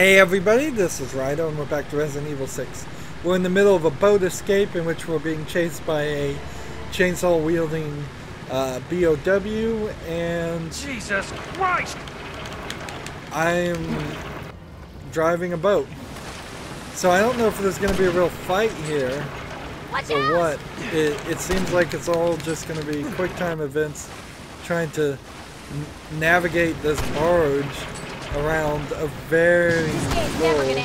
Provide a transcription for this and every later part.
Hey everybody, this is Rydo and we're back to Resident Evil 6. We're in the middle of a boat escape in which we're being chased by a chainsaw wielding BOW and Jesus Christ! I'm driving a boat. So I don't know if there's going to be a real fight here or what. It seems like it's all just going to be quick time events trying to navigate this barge around a very little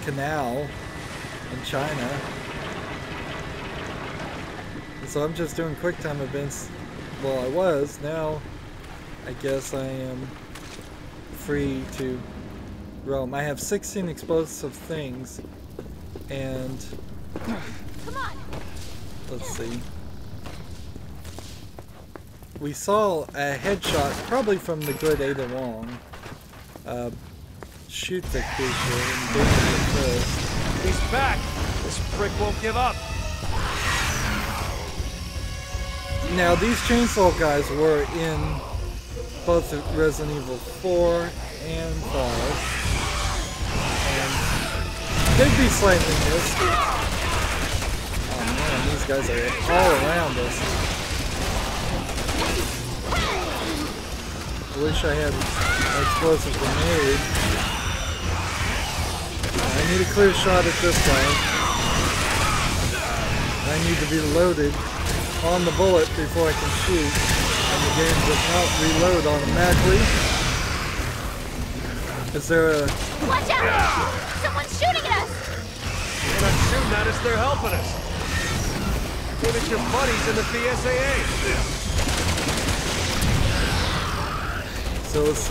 canal in China. And so I'm just doing quick time events. Well, I was. Now I guess I am free to roam. I have 16 explosive things and come on. Let's see. We saw a headshot, probably from the good Ada Wong, shoot the creature and bring it first. He's back! This prick won't give up! Now, these chainsaw guys were in both Resident Evil 4 and 5. And they'd be slightly missed. Oh man, these guys are all around us. I wish I had an explosive grenade. I need a clear shot at this guy. I need to be loaded on the bullet before I can shoot. And the game does not reload automatically. Is there a... Watch out! Someone's shooting at us! They're not shooting at us, they're helping us! Give it your buddies in the BSAA! So it's...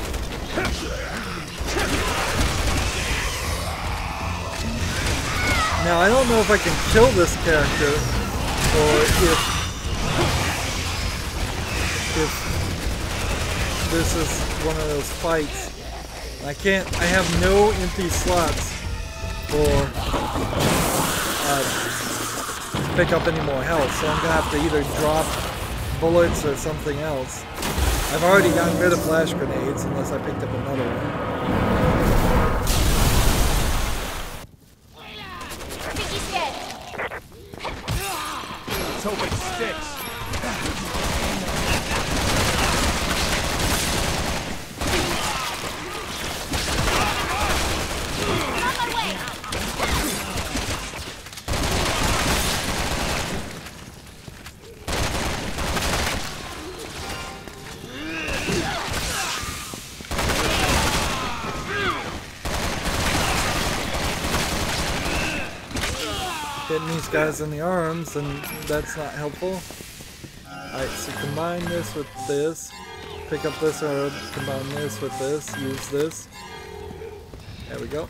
Now I don't know if I can kill this character or if this is one of those fights. I have no empty slots for to pick up any more health, so I'm gonna have to either drop bullets or something else. I've already gotten rid of flash grenades, unless I picked up another one. I think he's dead. Let's hope it sticks. On my way. Hitting these guys in the arms, and that's not helpful. Alright, so combine this with this. Pick up this herb, combine this with this, use this. There we go.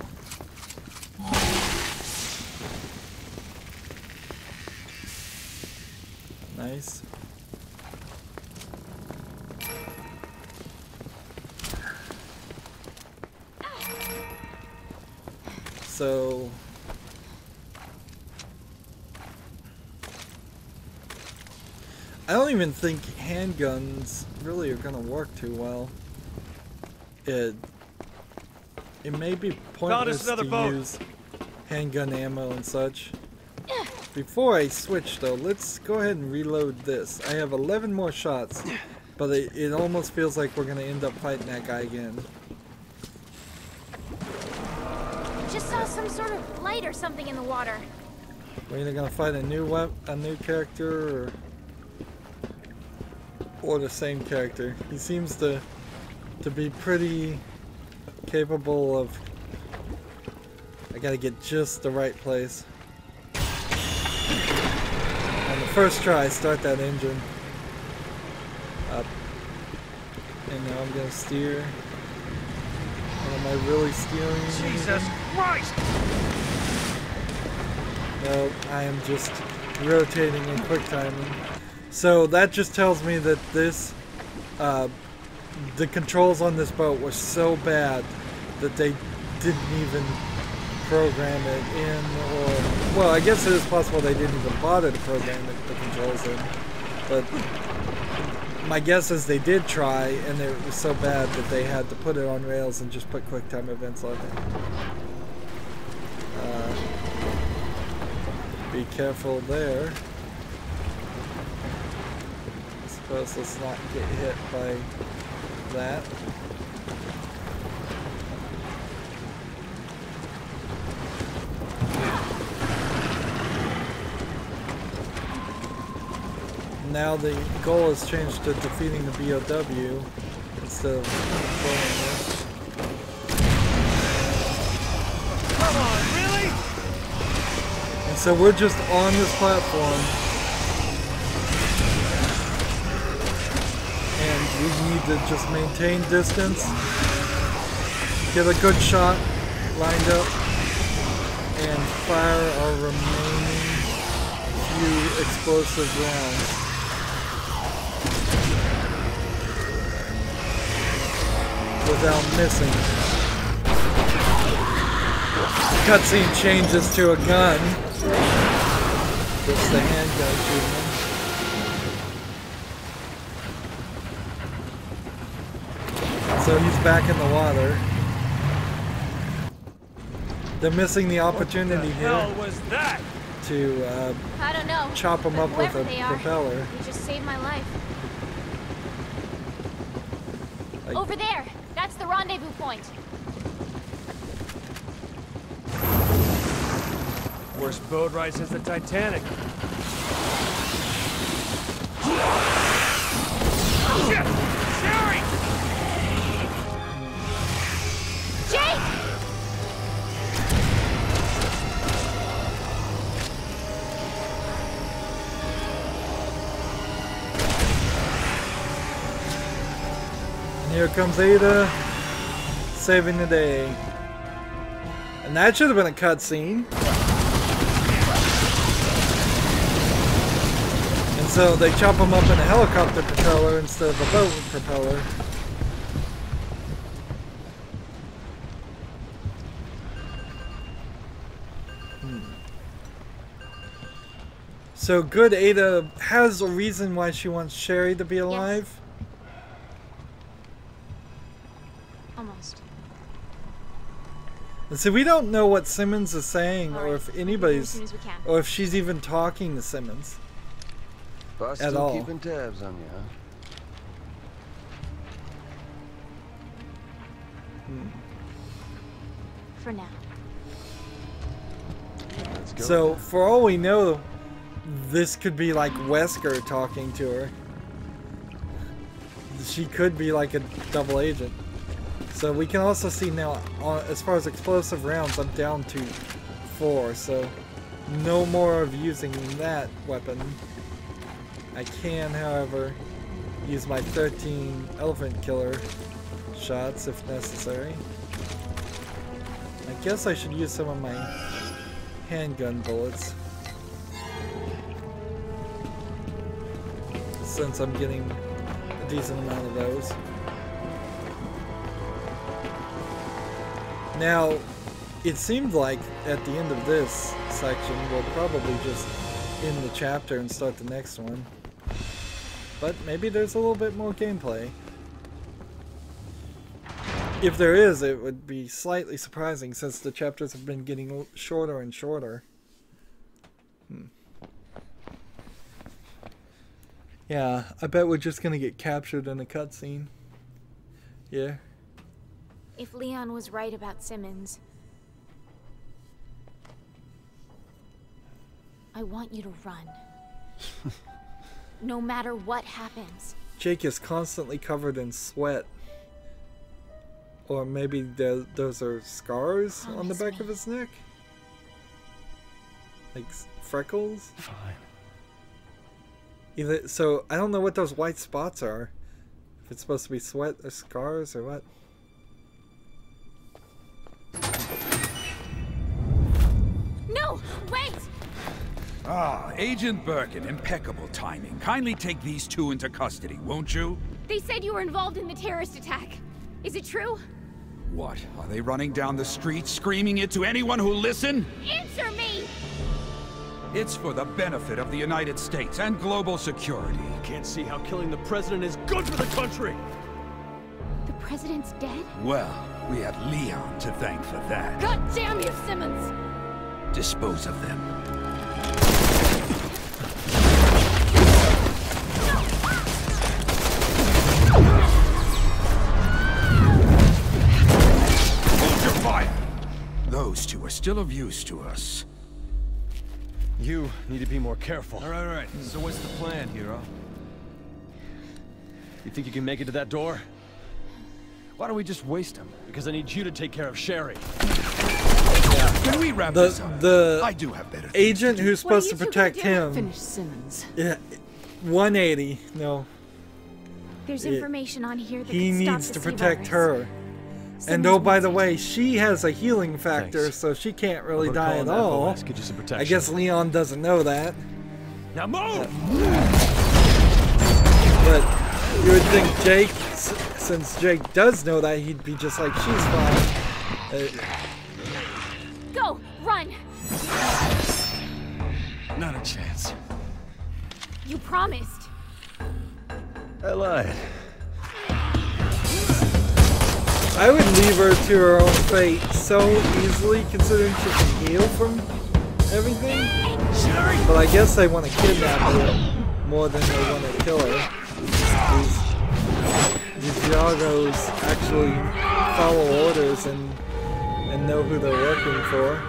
Nice. So... I don't even think handguns really are gonna work too well. It may be pointless to use handgun ammo and such. Before I switch though, let's go ahead and reload this. I have 11 more shots, but it almost feels like we're gonna end up fighting that guy again. Just saw some sort of light or something in the water. We're either gonna fight a new character or the same character. He seems to be pretty capable of... I gotta get just the right place. On the first try, start that engine up. And now I'm gonna steer. And am I really steering? Jesus Christ! No, I am just rotating in quick timing. So that just tells me that this, the controls on this boat were so bad that they didn't even program it in, or, well, I guess it is possible they didn't even bother to program the controls in, but my guess is they did try, and it was so bad that they had to put it on rails and just put QuickTime events on it. Be careful there. I suppose let's not get hit by that. Now the goal has changed to defeating the BOW instead of controlling this. Come on, really? And so we're just on this platform, and we need to just maintain distance, get a good shot lined up, and fire our remaining few explosive rounds. Without missing. Cutscene changes to a gun. It's the handgun shooting. So he's back in the water. They're missing the opportunity What the hell was that? to I don't know. chop him up with a Whoever they are, propeller. they just saved my life. Over there. That's the rendezvous point. Worst boat ride since the Titanic. Shit! Sherry! Jake! Here comes Ada, saving the day. And that should have been a cutscene. And so they chop him up in a helicopter propeller instead of a boat propeller. So good Ada has a reason why she wants Sherry to be alive. Yes. Almost. And so we don't know what Simmons is saying, All or right, if we'll anybody's, as soon as we can. or if she's even talking to Simmons Boss at still all. keeping tabs on you, huh? For now. Let's go. So for all we know, this could be like Wesker talking to her. She could be like a double agent. So we can also see now, as far as explosive rounds, I'm down to 4, so no more of using that weapon. I can, however, use my 13 elephant killer shots if necessary. I guess I should use some of my handgun bullets, since I'm getting a decent amount of those. Now, it seemed like at the end of this section, we'll probably just end the chapter and start the next one. But maybe there's a little bit more gameplay. If there is, it would be slightly surprising since the chapters have been getting shorter and shorter. Yeah, I bet we're just gonna get captured in a cutscene. Yeah. If Leon was right about Simmons, I want you to run. No matter what happens. Jake is constantly covered in sweat. Or maybe those are scars on the back of his neck? Like freckles? Fine. Either, so I don't know what those white spots are. If it's supposed to be sweat or scars or what. No! Wait! Ah, Agent Birkin, impeccable timing. Kindly take these two into custody, won't you? They said you were involved in the terrorist attack. Is it true? What? Are they running down the street screaming it to anyone who'll listen? Answer me! It's for the benefit of the United States and global security. Can't see how killing the president is good for the country! The president's dead? Well, we have Leon to thank for that. God damn you, Simmons! Dispose of them. Hold your fire! Those two are still of use to us. You need to be more careful. All right. So what's the plan, hero? You think you can make it to that door? Why don't we just waste him? Because I need you to take care of Sherry. Can we wrap this up? I do have better agent who's supposed to protect him. Finish Simmons. Yeah, 180. No. There's information on here that He can stop needs the to sea protect virus. her. And Simmons oh, by wants the it. way, she has a healing factor, Thanks. so she can't really I'm gonna die at call an all. FOS, get you some protection. I guess Leon doesn't know that. Now move! But you would think Jake, since Jake does know that, he'd be just like, she's fine. Go! Run! Not a chance. You promised. I lied. I would leave her to her own fate so easily, considering she can heal from everything. But I guess they want to kidnap her more than they want to kill her. These Yagos actually follow orders and know who they're working for.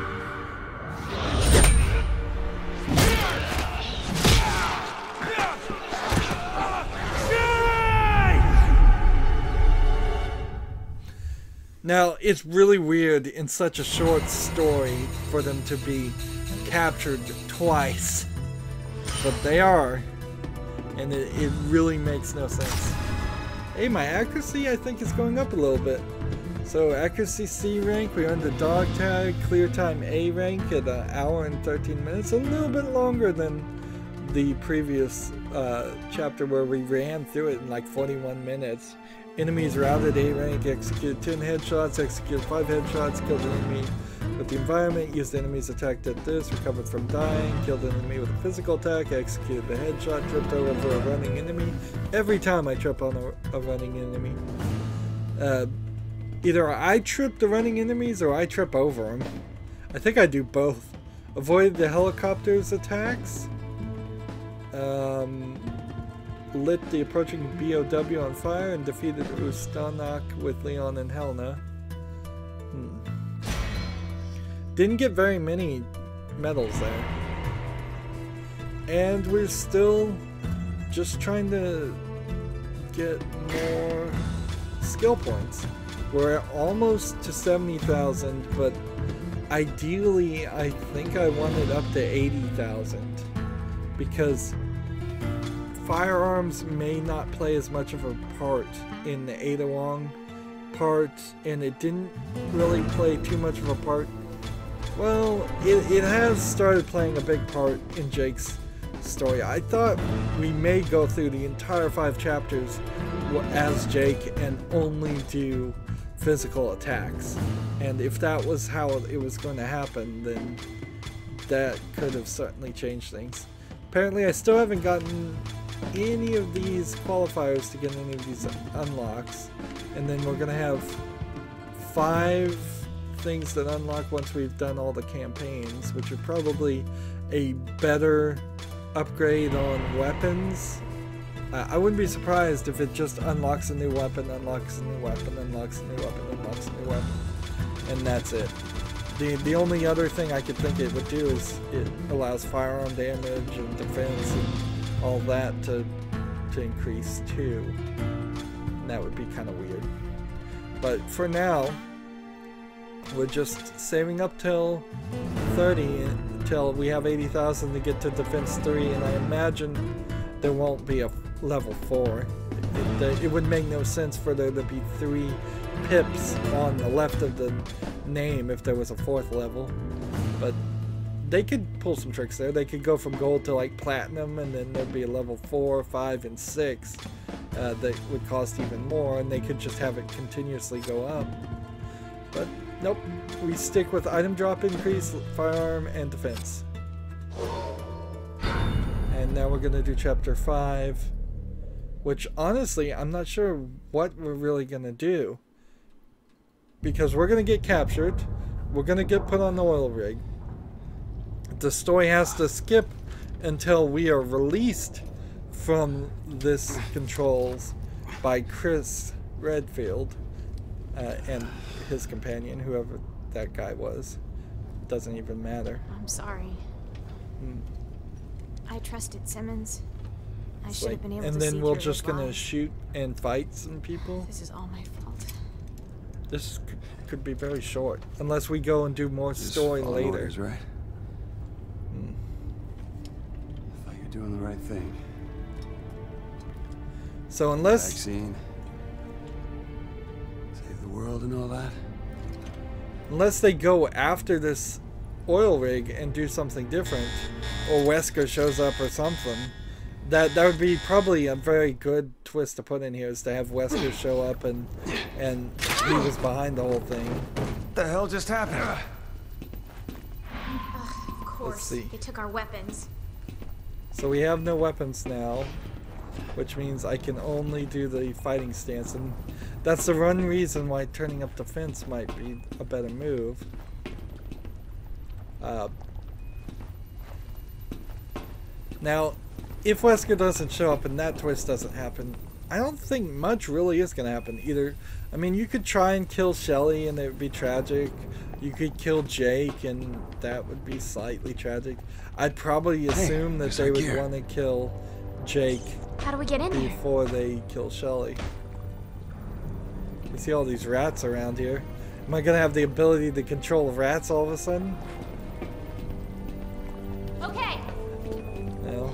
Now, it's really weird in such a short story for them to be captured twice. But they are. And it really makes no sense. Hey, my accuracy I think is going up a little bit. So accuracy C rank, we earned the dog tag, clear time A rank at 1 hour and 13 minutes. A little bit longer than the previous chapter where we ran through it in like 41 minutes. Enemies routed A rank, executed 10 headshots, executed 5 headshots, killed an enemy with the environment, used enemies attacked at this, recovered from dying, killed an enemy with a physical attack, executed the headshot, tripped over a running enemy. Every time I trip on a running enemy. Either I trip the running enemies or I trip over them. I think I do both. Avoided the helicopter's attacks. Lit the approaching BOW on fire and defeated Ustanok with Leon and Helena. Didn't get very many medals there. And we're still just trying to get more skill points. We're almost to 70,000, but ideally I think I want it up to 80,000 because firearms may not play as much of a part in the Ada Wong part, and it didn't really play too much of a part. Well, it has started playing a big part in Jake's story. I thought we may go through the entire 5 chapters as Jake and only do physical attacks. And if that was how it was going to happen, then that could have certainly changed things. Apparently I still haven't gotten any of these qualifiers to get any of these unlocks, and then we're gonna have 5 things that unlock once we've done all the campaigns, which are probably a better upgrade on weapons. I wouldn't be surprised if it just unlocks a new weapon, unlocks a new weapon, unlocks a new weapon, unlocks a new weapon, and that's it. The only other thing I could think it would do is it allows firearm damage and defense and all that to increase too. And that would be kind of weird. But for now, we're just saving up till 30 until we have 80,000 to get to defense 3, and I imagine there won't be a level 4. It would make no sense for there to be 3 pips on the left of the name if there was a 4th level. But they could pull some tricks there. They could go from gold to like platinum, and then there'd be a level 4, 5, and 6 that would cost even more, and they could just have it continuously go up. But nope, we stick with item drop increase, firearm, and defense. now we're gonna do chapter 5, which honestly I'm not sure what we're really gonna do, because we're gonna get captured, we're gonna get put on the oil rig. The story has to skip until we are released from this controls by Chris Redfield and his companion, whoever that guy was. Doesn't even matter. I'm sorry. I trusted Simmons. I should have been able to see. And then we're through just his gonna lies. shoot and fight some people. This is all my fault. This could be very short, unless we go and do more story Just follow later. orders, right? I thought you were doing the right thing. So unless Vaccine. Save the world and all that. unless they go after this oil rig and do something different, or Wesker shows up or something, that would be probably a very good twist to put in here, is to have Wesker show up and he was behind the whole thing. What the hell just happened? Of course. see. They took our weapons. So we have no weapons now, which means I can only do the fighting stance, and that's the one reason why turning up the fence might be a better move. Now, if Wesker doesn't show up and that twist doesn't happen, I don't think much really is going to happen either. I mean, you could try and kill Shelly and it would be tragic. You could kill Jake and that would be slightly tragic. I'd probably assume that they would want to kill Jake How do we get in there? before they kill Shelly. You see all these rats around here. Am I going to have the ability to control rats all of a sudden? Okay. No.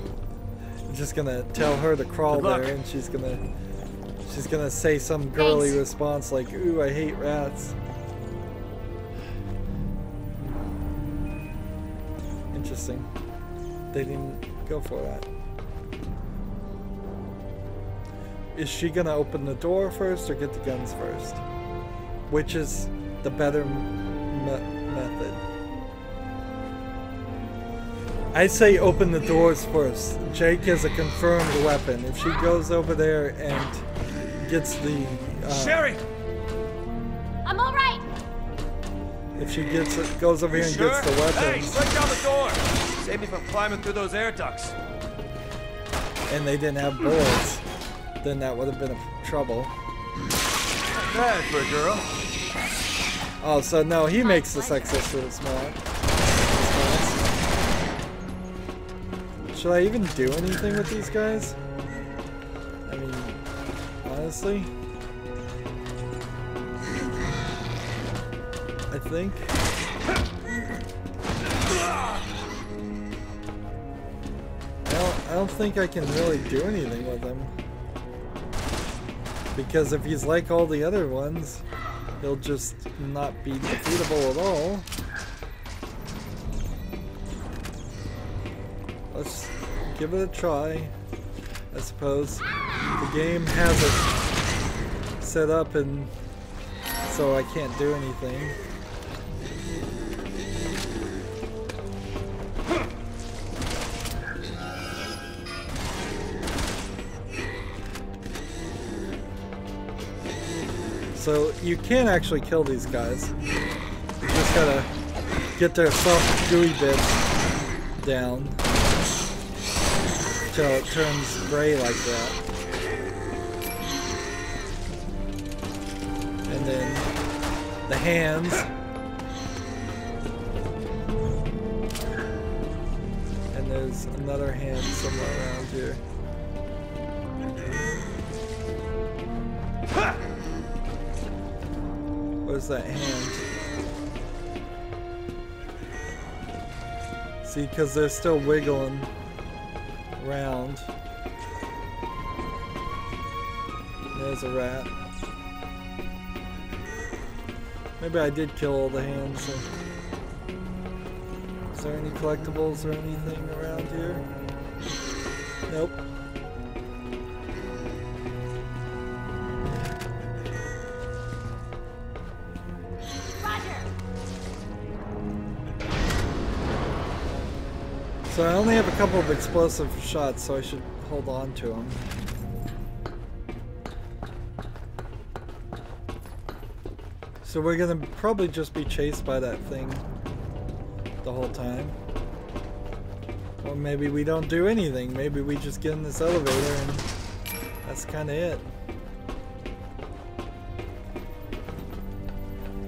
I'm just gonna tell her to crawl Good luck. there, and she's gonna say some girly Thanks. response like, "Ooh, I hate rats." Interesting. They didn't go for that. Is she gonna open the door first or get the guns first? Which is the better method? I say open the doors first. Jake has a confirmed weapon. If she goes over there and gets the Sherry! I'm all right. if she goes over here and gets the Hey, weapons, break down the door! Save me from climbing through those air ducts. and they didn't have bullets, then that would have been a trouble. Not bad for a girl. Oh, so no, he makes the sexist response. Should I even do anything with these guys? I mean, honestly, I think. I don't think I can really do anything with him. Because if he's like all the other ones, he'll just not be defeatable at all. Let's give it a try. I suppose the game has it set up and so I can't do anything. So you can actually kill these guys. You just gotta get their soft gooey bits down till it turns gray like that. And then the hands. And there's another hand somewhere around here. Where's that hand? See, because they're still wiggling around. There's a rat. Maybe I did kill all the hands. Is there any collectibles or anything around here? Nope. So I only have a couple of explosive shots, so I should hold on to them. So we're gonna probably just be chased by that thing the whole time. Or maybe we don't do anything. Maybe we just get in this elevator and that's kinda it.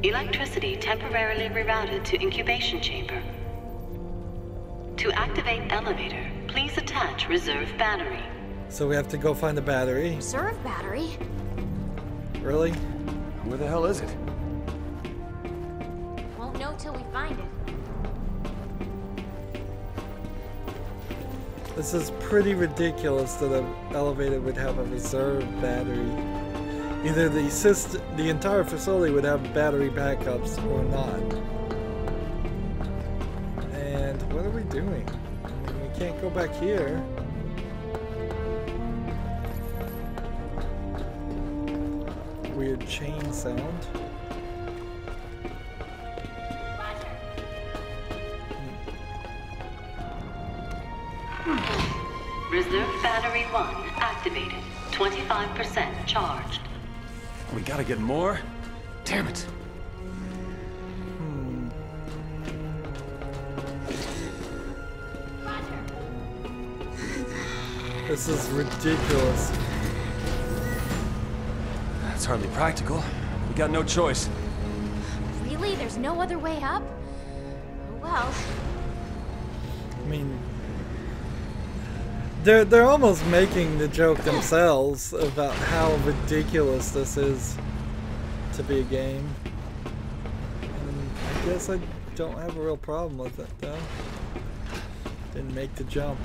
Electricity temporarily rerouted to incubation chamber. To activate elevator, please attach reserve battery. So we have to go find a battery. Reserve battery? Really? Where the hell is it? Won't know till we find it. This is pretty ridiculous that an elevator would have a reserve battery. Either the entire facility would have battery backups or not. And what are we doing? I mean, we can't go back here. Weird chain sound. Reserve battery 1 activated. 25% charged. We gotta get more? Damn it. This is ridiculous. That's hardly practical. We got no choice. Really? There's no other way up? Oh well. I mean, they're almost making the joke themselves about how ridiculous this is to be a game. And I guess I don't have a real problem with it though. Didn't make the jump.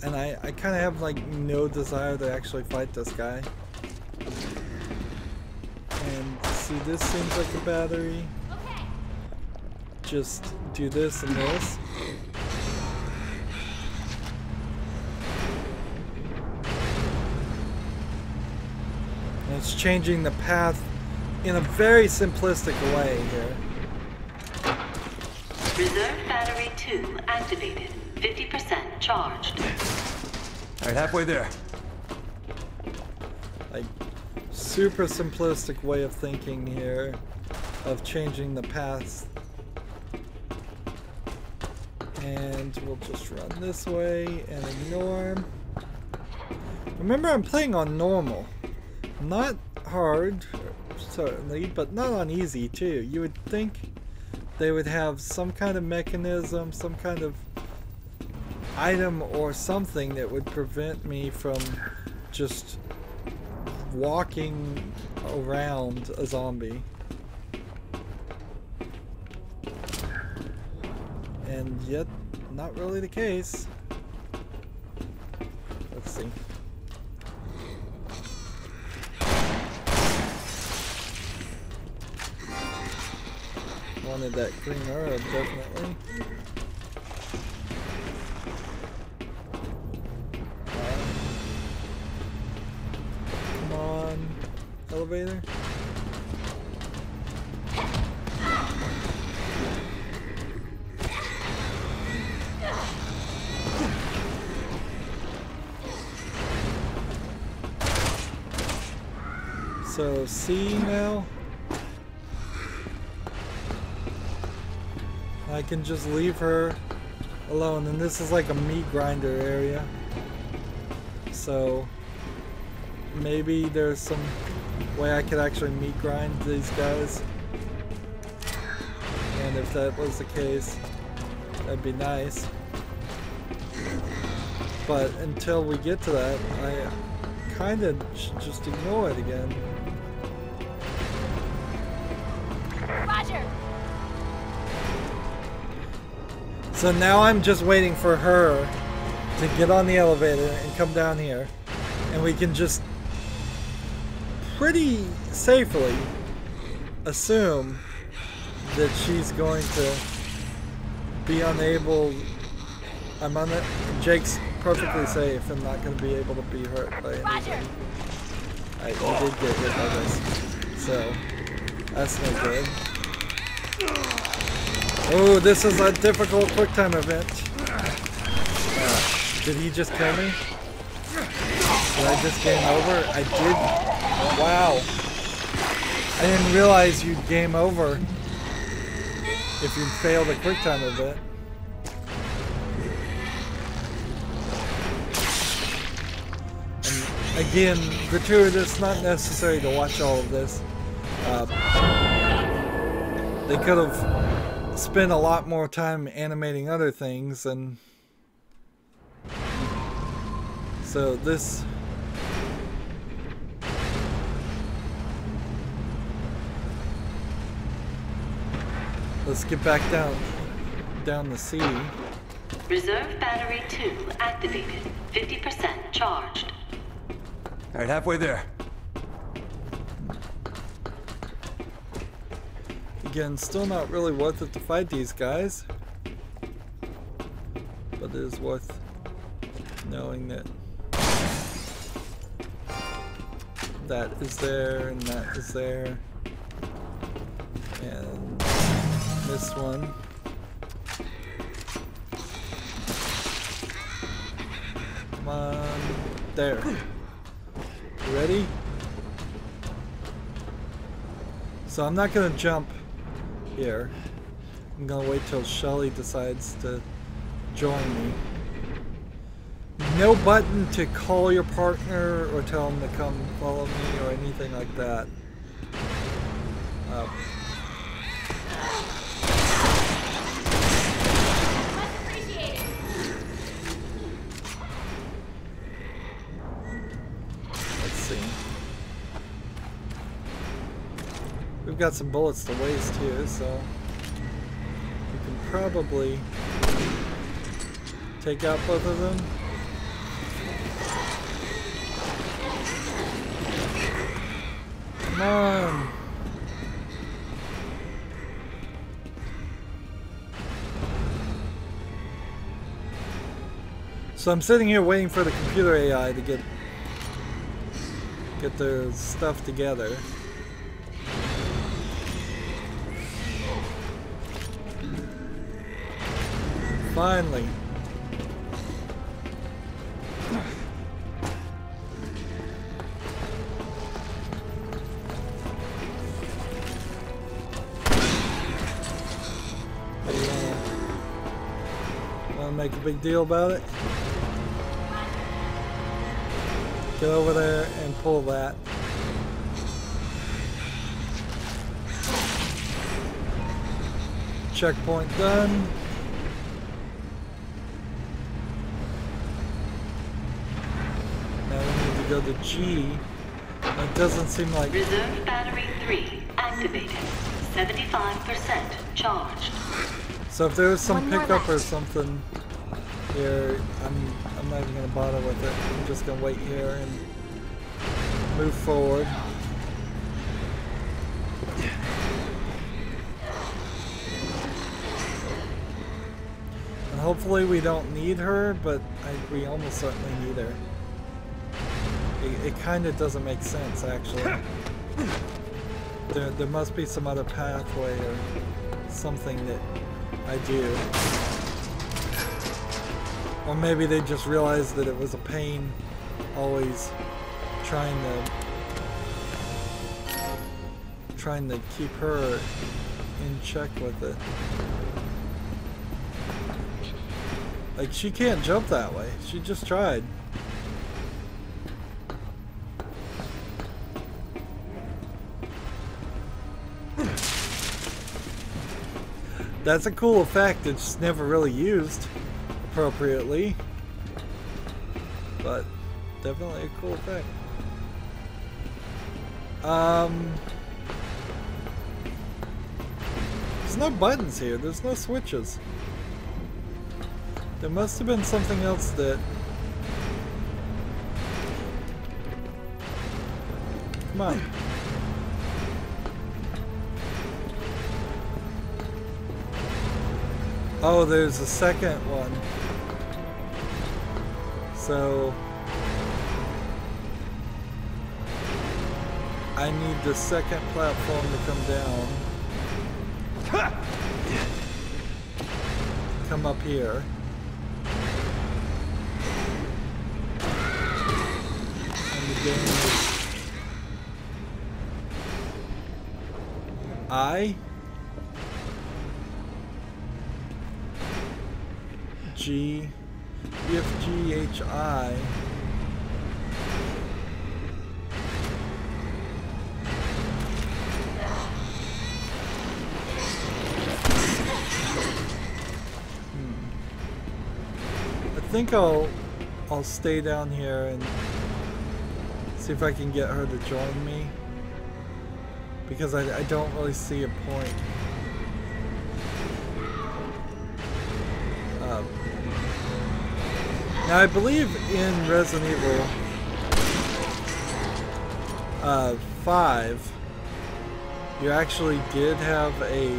And I kind of have like no desire to actually fight this guy. And see, this seems like a battery. Okay. Just do this and this. And it's changing the path in a very simplistic way here. Reserve battery 2 activated. 50% charged. Alright, halfway there. Like, super simplistic way of thinking here, of changing the paths. And we'll just run this way and ignore him. Remember, I'm playing on normal. Not hard, certainly, but not on easy, too. You would think they would have some kind of mechanism, some kind of item or something that would prevent me from just walking around a zombie. And yet, not really the case. Let's see. Wanted that green herb, definitely. Come on, elevator. So C now. I can just leave her alone, and this is like a meat grinder area. So maybe there's some way I could actually meat grind these guys. And if that was the case, that'd be nice. But until we get to that, I kind of should just ignore it again. Roger. So now I'm just waiting for her to get on the elevator and come down here, and we can just pretty safely assume that she's going to be unable. I'm on it. Jake's perfectly safe and not going to be able to be hurt by anything. He did get hit by this, so that's no good. Oh, this is a difficult quick time event. Did he just kill me? Did I just game over? I did. Wow. I didn't realize you'd game over if you failed a quick time event. And again, gratuitous, not necessary to watch all of this. They could have spent a lot more time animating other things, and so this. Let's get back down the sea. Reserve battery 2 activated. 50% charged. All right, halfway there. Again, still not really worth it to fight these guys, but it is worth knowing that that is there and that is there, and this one. Come on, there. You ready? So I'm not gonna jump here. I'm gonna wait till Shelly decides to join me. No button to call your partner or tell him to come follow me or anything like that. Let's see. We've got some bullets to waste here, so we can probably take out both of them. Come on. So I'm sitting here waiting for the computer AI to get their stuff together. Finally. Wanna make a big deal about it? Get over there and pull that. Checkpoint done. Now we need to go to G. It doesn't seem like... Reserve battery 3 activated. 75% charged. So if there's some One more pickup or left. something here, I'm not even gonna bother with it. I'm just gonna wait here and move forward. And hopefully we don't need her, but we almost certainly need her. It kind of doesn't make sense, actually. There must be some other pathway or something that I do. Or maybe they just realized that it was a pain always trying to keep her in check with it. Like, she can't jump that way. She just tried. That's a cool effect. It's never really used appropriately, but definitely a cool effect. There's no buttons here. There's no switches. There must have been something else that... Come on. Oh, there's a second one. So I need the second platform to come down. Come up here. And the game is I G F G H I. I think I'll stay down here and see if I can get her to join me, because I don't really see a point. Now I believe in Resident Evil 5 you actually did have a,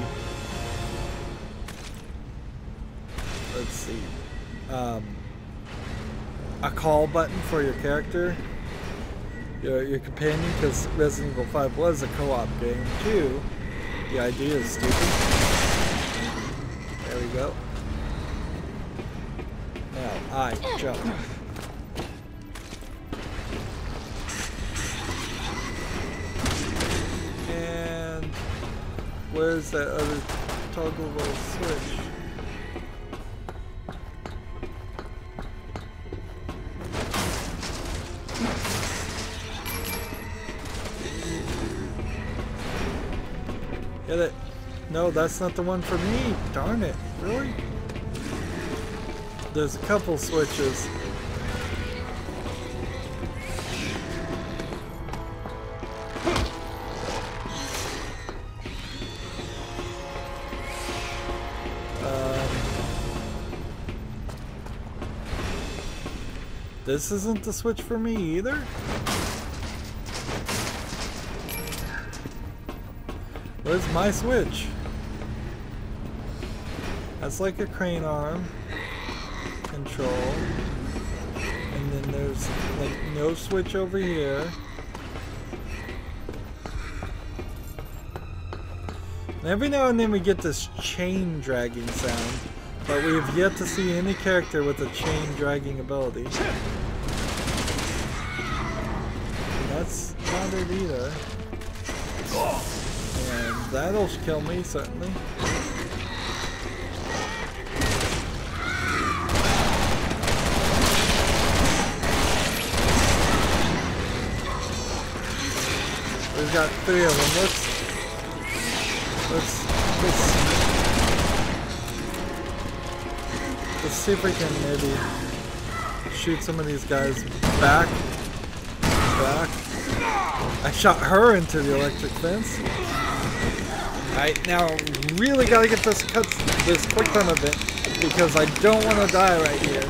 let's see, a call button for your character, your companion, because Resident Evil 5 was a co-op game too. The idea is stupid. There we go. Now I jump. And where's that other toggleable switch? Get it? No, that's not the one for me. Darn it. Really? There's a couple switches. This isn't the switch for me either. Where's my switch? That's like a crane arm control, and then there's like no switch over here. And every now and then we get this chain dragging sound, but we have yet to see any character with a chain dragging ability. And that's not it either. And that'll kill me, certainly. We've got 3 of them. Let's see if we can maybe shoot some of these guys back. I shot her into the electric fence. Alright, now really gotta get this quick time event, because I don't want to die right here.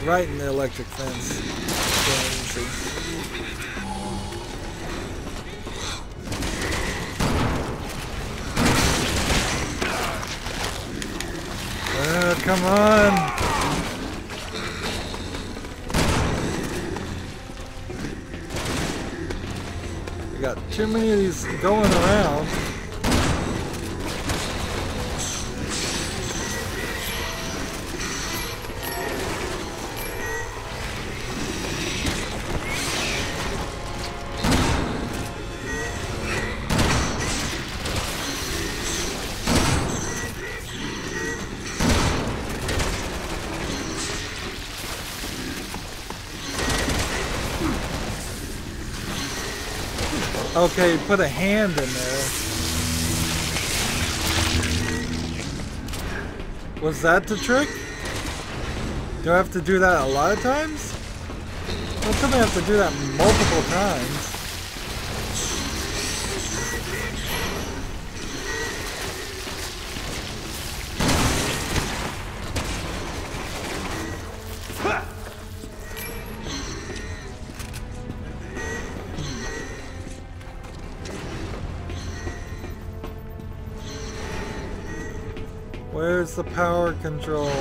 Right in the electric fence. Come on! We got too many of these going around. Okay, put a hand in there. Was that the trick? Do I have to do that a lot of times? How come I have to do that multiple times? Where's the power control?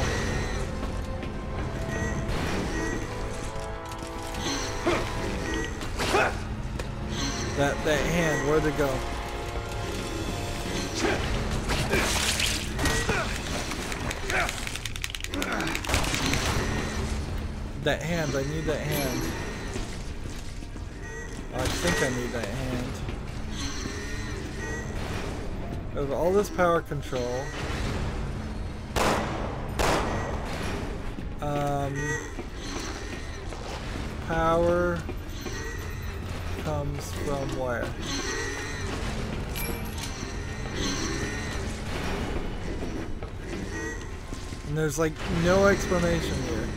That hand, where'd it go? That hand, I need that hand. I think I need that hand. We have all this power control. Power comes from where? And there's like no explanation here.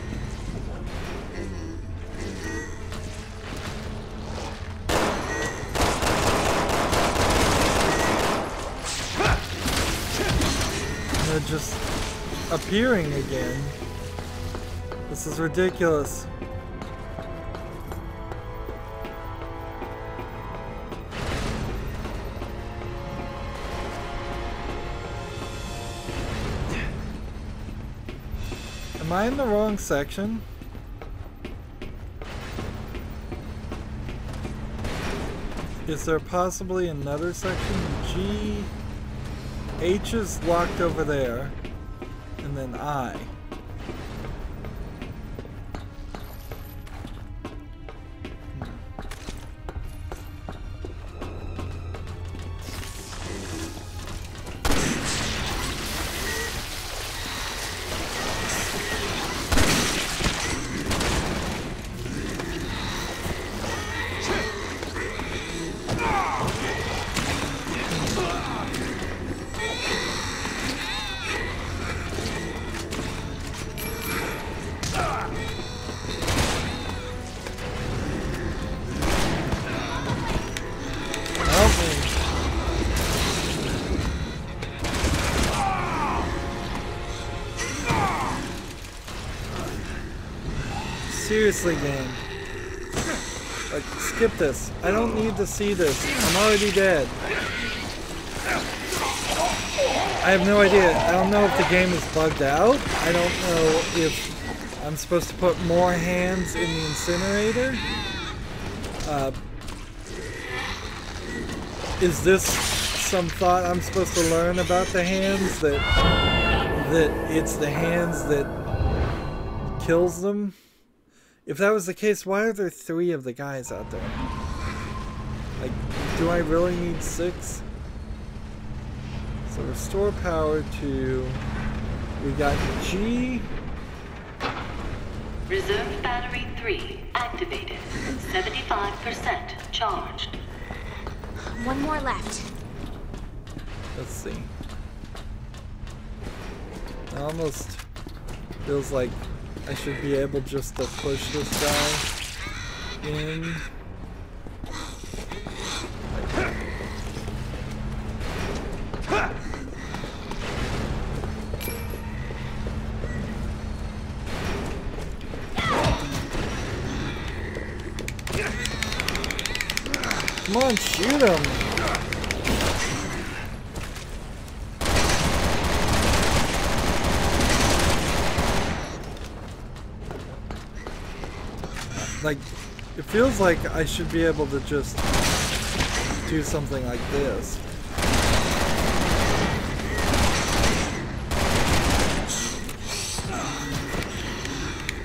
They're just appearing again. This is ridiculous. Am I in the wrong section? Is there possibly another section? G... H is locked over there, and then I. Seriously, game. Like, skip this. I don't need to see this. I'm already dead. I have no idea. I don't know if the game is bugged out. I don't know if I'm supposed to put more hands in the incinerator. Is this some thought I'm supposed to learn about the hands? That it's the hands that kills them? If that was the case, why are there 3 of the guys out there? Like, do I really need 6? So restore power to... We got G. Reserve battery 3 activated. 75% charged. One more left. Let's see. It almost feels like I should be able just to push this guy in. Come on, shoot him! Like, it feels like I should be able to just do something like this.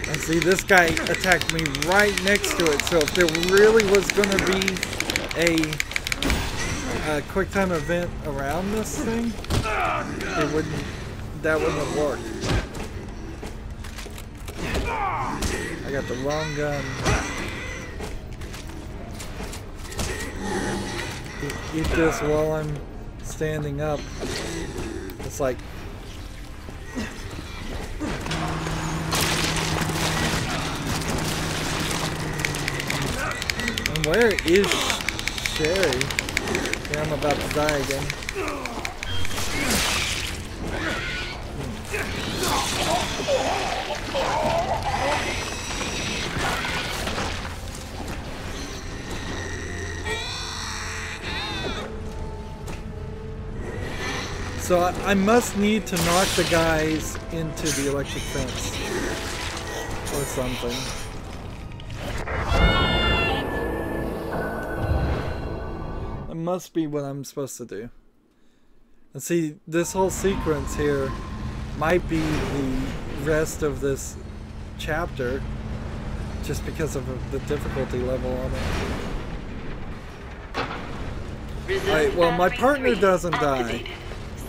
And see, this guy attacked me right next to it, so if there really was going to be a quick time event around this thing, that wouldn't have worked. I got the wrong gun. Eat this while I'm standing up. It's like... And where is Sherry? Okay, I'm about to die again. So I must need to knock the guys into the electric fence. Or something. That must be what I'm supposed to do. And see, this whole sequence here might be the rest of this chapter, just because of the difficulty level on it. Alright, well, my partner doesn't die.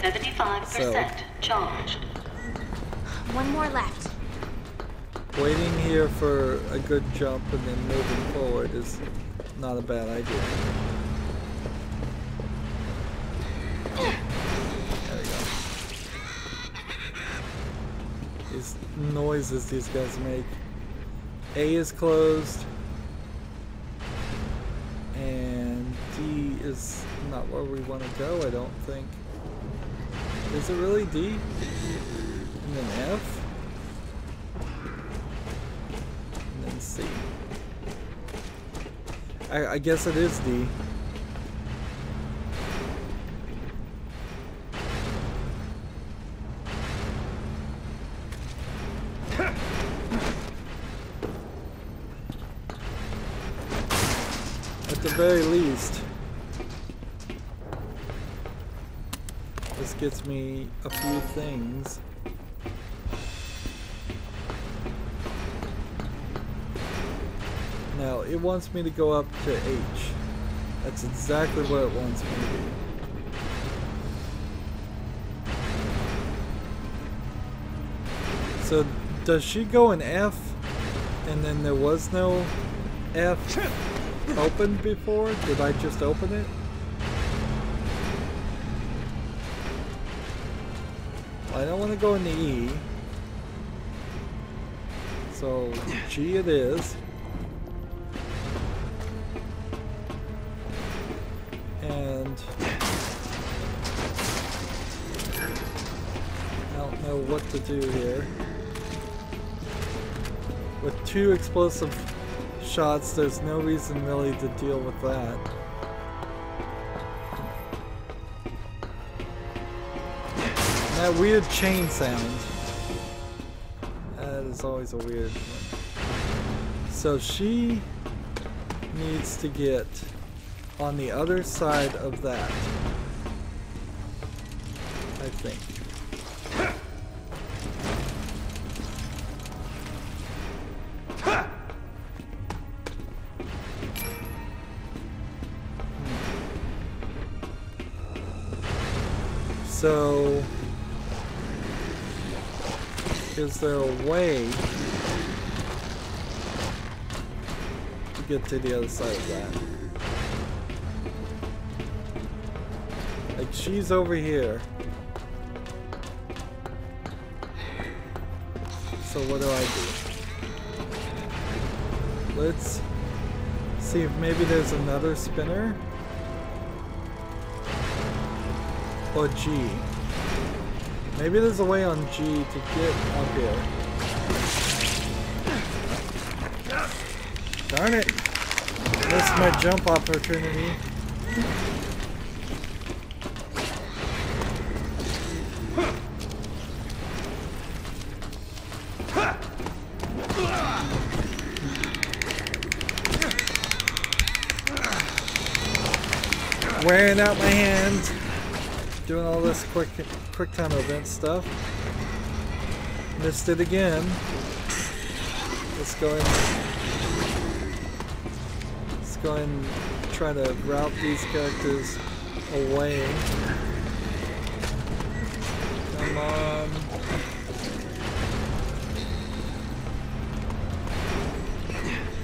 75% charged. One more left. Waiting here for a good jump and then moving forward is not a bad idea. There we go. These noises these guys make. A is closed. And D is not where we want to go, I don't think. Is it really D? And then F? And then C. I guess it is D. At the very least, this gets me a few things. Now, it wants me to go up to H. That's exactly what it wants me to do. So, does she go in F, and then there was no F opened before? Did I just open it? I don't want to go into E. So, G it is. And I don't know what to do here. With 2 explosive shots, there's no reason really to deal with that. And that weird chain sound. That is always a weird one. So she needs to get on the other side of that, I think. So, is there a way to get to the other side of that? Like, she's over here. So what do I do? Let's see if maybe there's another spinner. Or G. Maybe there's a way on G to get up here. Darn it! Missed my jump opportunity. Wearing out my hands, doing all this quick time event stuff. Missed it again. Let's go and try to route these characters away. Come on.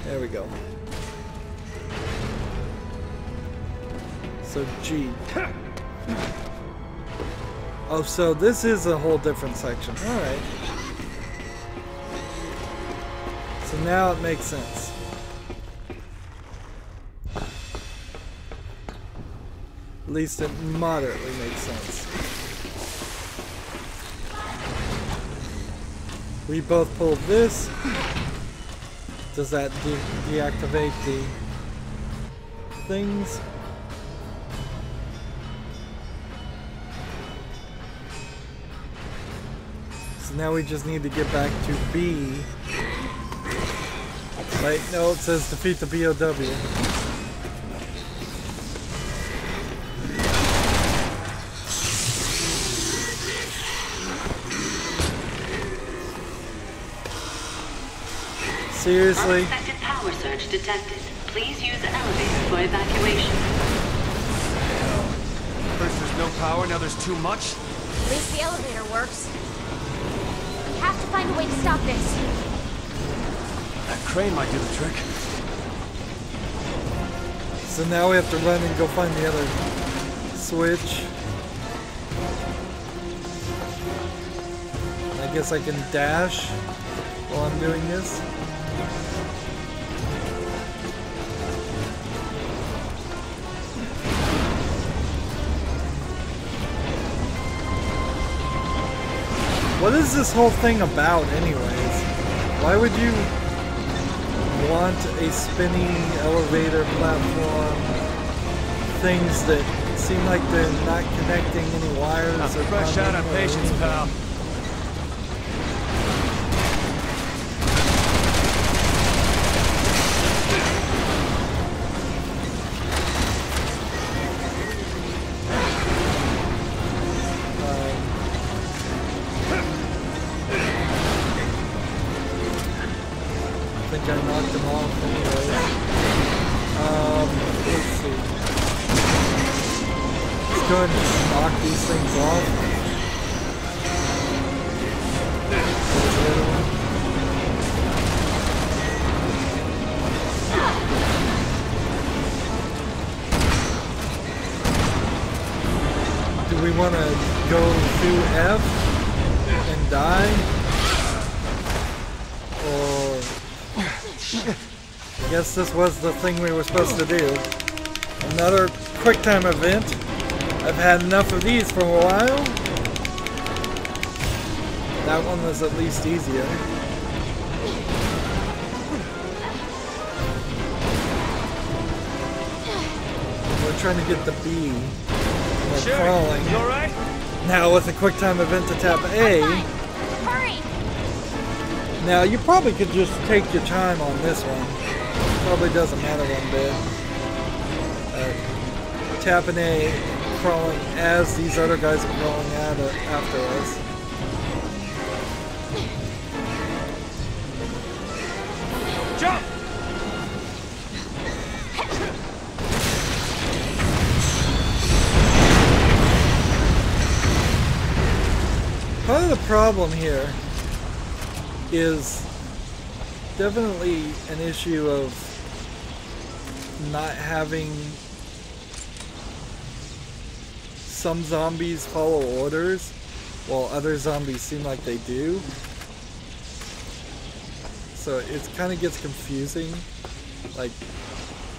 There we go. So G. Oh, so this is a whole different section. Alright. So now it makes sense. At least it moderately makes sense. We both pulled this. Does that deactivate the things? So now we just need to get back to B. Wait, no, it says defeat the BOW. Seriously? Unexpected power surge detected. Please use the elevator for evacuation. First there's no power, now there's too much? At least the elevator works. We have to find a way to stop this. That crane might do the trick. So now we have to run and go find the other switch. I guess I can dash while I'm doing this. What is this whole thing about anyways? Why would you want a spinning elevator platform? Things that seem like they're not connecting any wires or fresh out of patience, pal. I think I knocked them off anyway. Let's see. Let's go ahead and just knock these things off. There's the other one. Do we want to go through F and die? Or... I guess this was the thing we were supposed to do. Another QuickTime event. I've had enough of these for a while. That one was at least easier. We're trying to get the B. We're crawling. You alright? Now with a QuickTime event to tap A. Hurry! Now, you probably could just take your time on this one. Probably doesn't matter one bit. Tapping A, crawling as these other guys are crawling after us. Jump! Part of the problem here is definitely an issue of not having some zombies follow orders while other zombies seem like they do. So it kind of gets confusing. Like,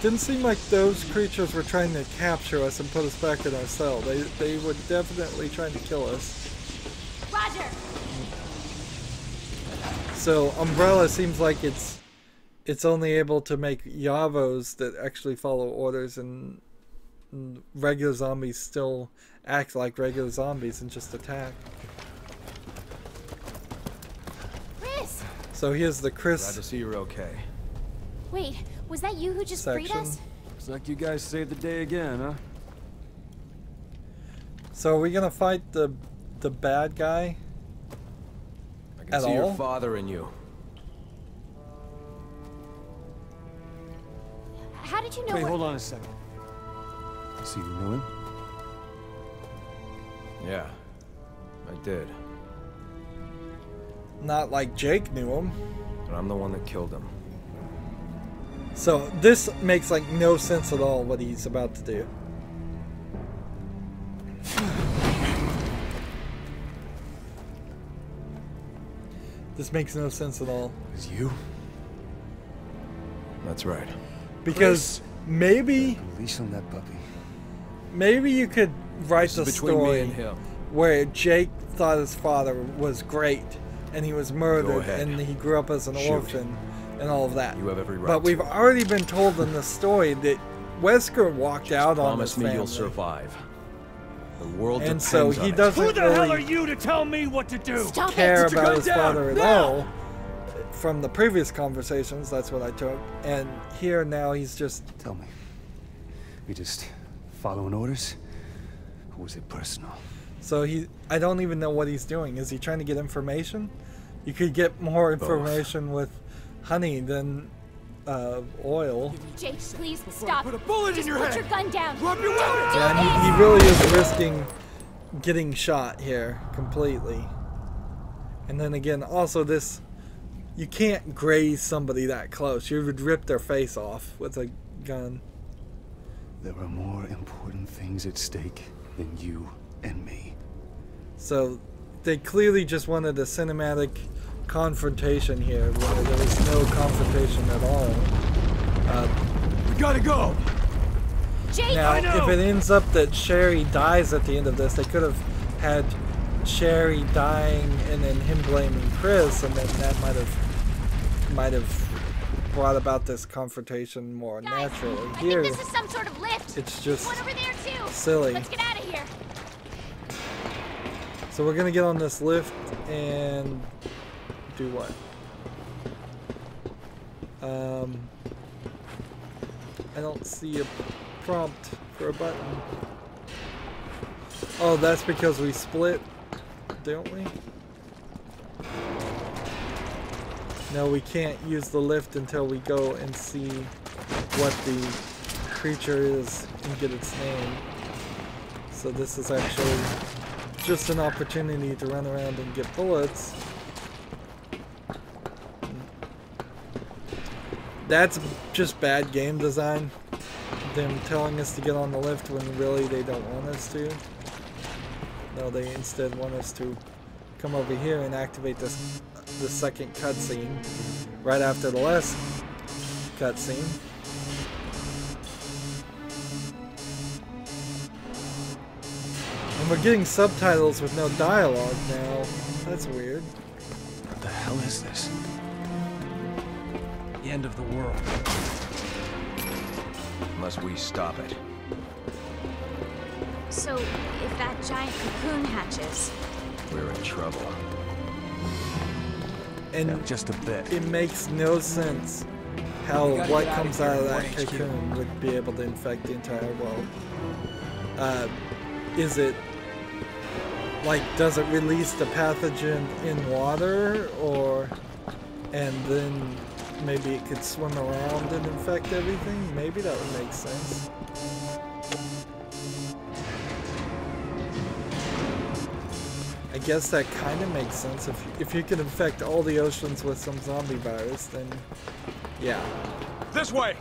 didn't seem like those creatures were trying to capture us and put us back in our cell. They were definitely trying to kill us. Roger! So Umbrella seems like it's only able to make Yavos that actually follow orders, and regular zombies still act like regular zombies and just attack. Chris! So here's the Chris Glad to see you're okay. Wait, was that you who just freed section. us? Looks like you guys saved the day again, huh? So are we gonna fight the bad guy? I can At see all? your father in you. How did you know? Wait, hold on a second. So you knew him? Yeah, I did. Not like Jake knew him. But I'm the one that killed him. So this makes like no sense at all what he's about to do. This makes no sense at all. It was you? That's right. Because maybe Leash on that puppy. maybe you could write This the is between story me and him. where Jake thought his father was great and he was murdered ahead. and he grew up as an Shoot. orphan and all of that. You have every right But we've to. already been told in the story that Wesker walked out on Promise this me family. you'll survive. The world and depends so on he it. doesn't Who the hell are really you to tell me what to do? Stop care it! about his father at all. No! From the previous conversations, that's what I took. And here now he's just... Tell me. You just following orders? Or was it personal? So I don't even know what he's doing. Is he trying to get information? You could get more information with honey than oil. Jake, please stop. Put a bullet in your head. Put your gun down. Drop your weapon. Yeah, he really is risking getting shot here completely. And then again, also this, you can't graze somebody that close. You would rip their face off with a gun. There are more important things at stake than you and me. So they clearly just wanted a cinematic confrontation here where there was no confrontation at all. We gotta go. Jake, Now, if it ends up that Sherry dies at the end of this, they could have had Sherry dying and then him blaming Chris, and then that might have brought about this confrontation more guys, naturally. I Here, think this is some sort of lift. it's There's just one over there too. silly. Let's get out of here. So we're gonna get on this lift and do what? I don't see a prompt for a button. Oh, that's because we split, don't we? No, we can't use the lift until we go and see what the creature is and get its name. So this is actually just an opportunity to run around and get bullets. That's just bad game design. Them telling us to get on the lift when really they don't want us to. No, they instead want us to come over here and activate the second cutscene right after the last cutscene. And we're getting subtitles with no dialogue now. That's weird. What the hell is this? The end of the world. Unless we stop it. So, if that giant cocoon hatches, We're in trouble. And Yeah, just a bit. it makes no sense how We gotta what get out of comes here out of in that 1 HQ. cocoon would be able to infect the entire world. Is it like, does it release the pathogen in water, or and then maybe it could swim around and infect everything? Maybe that would make sense. I guess that kind of makes sense. If you can infect all the oceans with some zombie virus, then yeah. This way.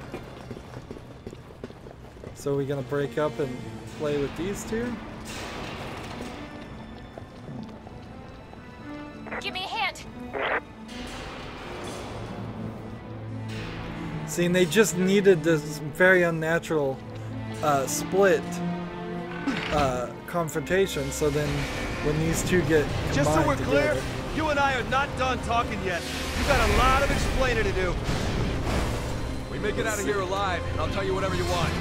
So we're gonna break up and play with these two? give me a hand. See, and they just needed this very unnatural split confrontation, so then when these two get combined Just so we're clear, together, you and I are not done talking yet. You got a lot of explaining to do. We make it out of here alive, and I'll tell you whatever you want.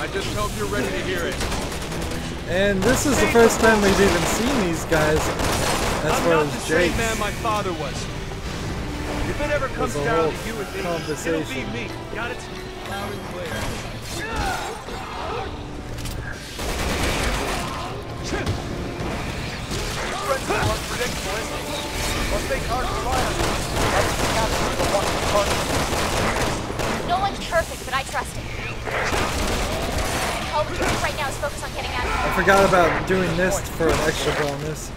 I just hope you're ready to hear it. and this is the first time we've even seen these guys as I'm far not as the same Jake. man my father was. If it ever comes a down whole to you and me, conversation. it'll be me. Got it? Loud and clear. Unpredictable, isn't it? Must make hard to rely on you. Everything happens with a lucky partner. No one's perfect, but I trust him. All we can do right now is focus on getting out of I here. forgot about doing this for an extra bonus.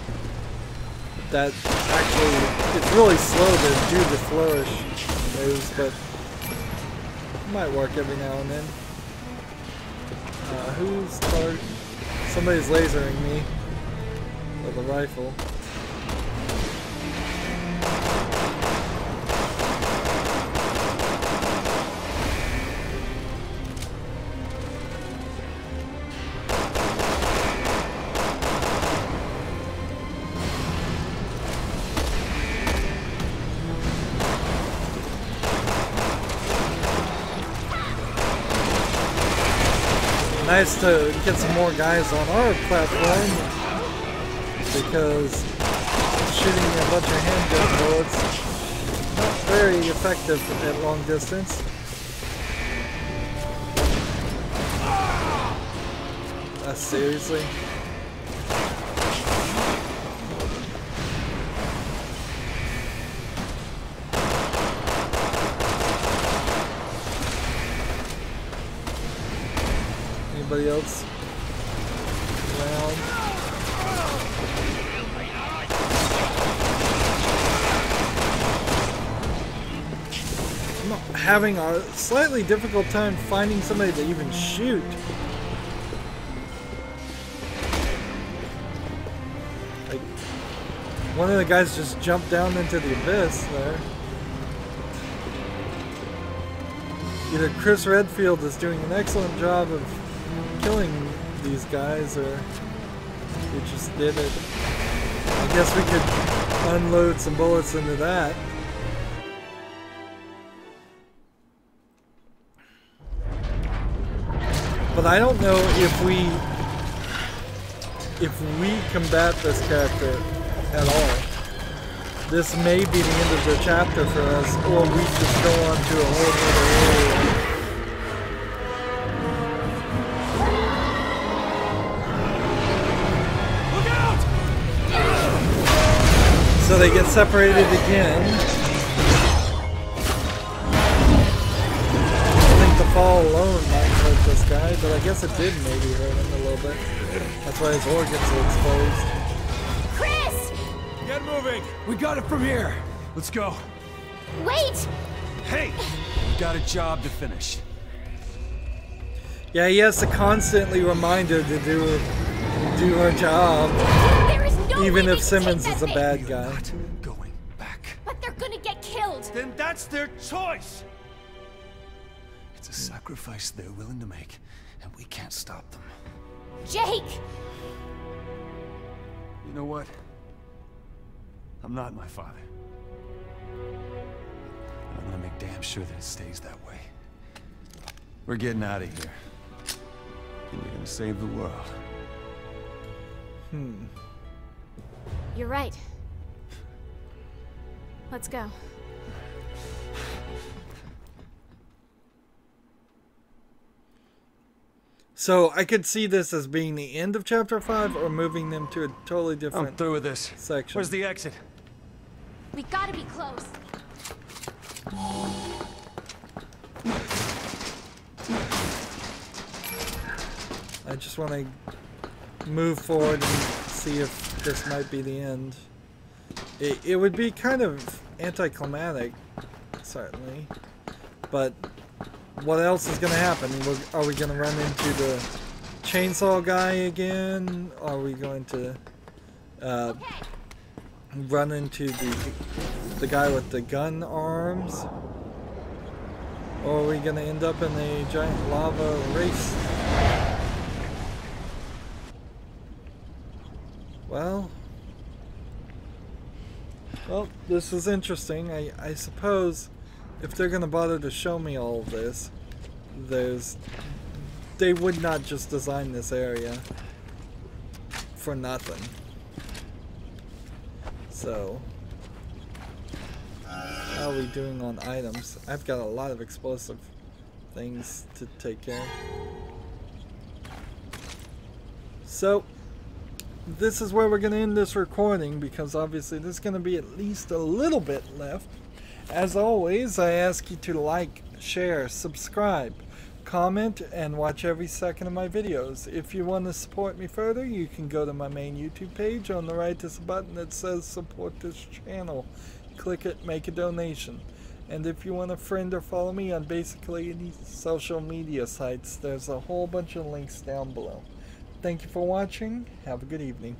That actually, it's really slow to do the flourish moves, but it might work every now and then. Who's target? Somebody's lasering me with a rifle. nice to get some more guys on our platform, because shooting a bunch of handgun bullets not very effective at long distance. Seriously? Anybody else around? I'm having a slightly difficult time finding somebody to even shoot. Like, one of the guys just jumped down into the abyss there. Either Chris Redfield is doing an excellent job of killing these guys, or he just did it. I guess we could unload some bullets into that. But I don't know if we combat this character at all. This may be the end of the chapter for us, or we just go on to a whole other area. Look out! So they get separated again. I think the fall alone might hurt this guy, but I guess it did maybe hurt him a little bit. That's why his organs are exposed. Get moving! We got it from here. Let's go. Wait! Hey! We got a job to finish. Yeah, he has to constantly remind her to do her job, There is no even way if they can Simmons take is that a thing. bad guy. Not going back. But they're gonna get killed. Then that's their choice! It's a sacrifice they're willing to make, and we can't stop them. Jake! You know what? I'm not my father. And I'm gonna make damn sure that it stays that way. We're getting out of here. And you're gonna save the world. You're right. Let's go. So I could see this as being the end of chapter 5, or moving them to a totally different I'm through with this. section. Where's the exit? We gotta be close. I just want to move forward and see if this might be the end. It would be kind of anticlimactic, certainly. But what else is going to happen? Are we going to run into the chainsaw guy again? Are we going to run into the guy with the gun arms? Or are we going to end up in a giant lava race? Well, this is interesting. I suppose if they're going to bother to show me all of this, they would not just design this area for nothing. So, how are we doing on items? I've got a lot of explosive things to take care of. So, this is where we're going to end this recording, because obviously there's going to be at least a little bit left. As always, I ask you to like, share, subscribe, comment, and watch every second of my videos. If you want to support me further, you can go to my main YouTube page. On the right is a button that says support this channel. Click it, make a donation. And if you want to friend or follow me on basically any social media sites, there's a whole bunch of links down below. Thank you for watching. Have a good evening.